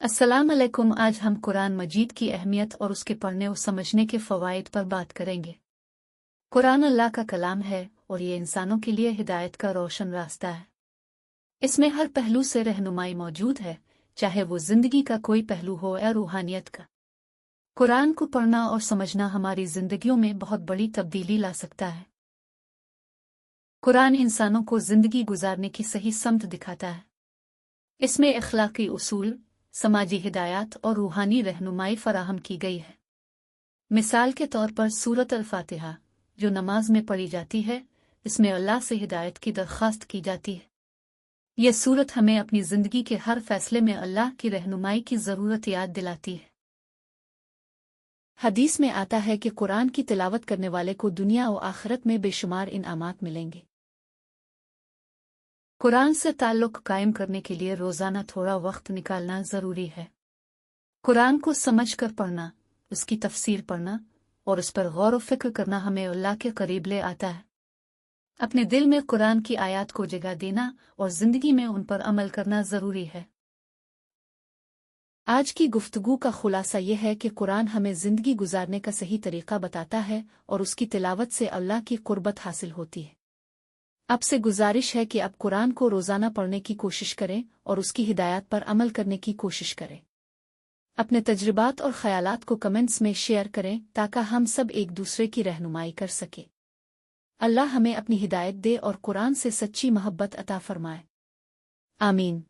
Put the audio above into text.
अस्सलाम अलैकुम। आज हम कुरान मजीद की अहमियत और उसके पढ़ने और समझने के फ़वाइद पर बात करेंगे। कुरान अल्लाह का कलाम है और ये इंसानों के लिए हिदायत का रोशन रास्ता है। इसमें हर पहलू से रहनुमाई मौजूद है, चाहे वो ज़िंदगी का कोई पहलू हो या रूहानियत का। कुरान को पढ़ना और समझना हमारी ज़िंदगियों में बहुत बड़ी तब्दीली ला सकता है। कुरान इंसानों को ज़िंदगी गुजारने की सही समत दिखाता है। इसमें अखलाकी उसूल, समाजी हिदायत और रूहानी रहनुमाई फराहम की गई है। मिसाल के तौर पर सूरत अल-फातिहा, जो नमाज में पढ़ी जाती है, इसमें अल्लाह से हिदायत की दरख्वास्त की जाती है। यह सूरत हमें अपनी ज़िंदगी के हर फैसले में अल्लाह की रहनुमाई की ज़रूरत याद दिलाती है। हदीस में आता है कि कुरान की तिलावत करने वाले को दुनिया और आखिरत में बेशुमार इनामात मिलेंगे। कुरान से ताल्लुक़ कायम करने के लिए रोज़ाना थोड़ा वक्त निकालना ज़रूरी है। कुरान को समझ कर पढ़ना, उसकी तफसीर पढ़ना और उस पर गौर व फिक्र करना हमें अल्लाह के करीब ले आता है। अपने दिल में कुरान की आयत को जगह देना और ज़िंदगी में उन पर अमल करना ज़रूरी है। आज की गुफ्तगू का खुलासा यह है कि कुरान हमें ज़िंदगी गुजारने का सही तरीका बताता है और उसकी तिलावत से अल्लाह की कुर्बत हासिल होती है। अब से गुजारिश है कि अब कुरान को रोज़ाना पढ़ने की कोशिश करें और उसकी हिदायत पर अमल करने की कोशिश करें। अपने तजुर्बात और ख़यालात को कमेंट्स में शेयर करें ताकि हम सब एक दूसरे की रहनुमाई कर सकें। अल्लाह हमें अपनी हिदायत दे और कुरान से सच्ची मोहब्बत अता फरमाए। आमीन।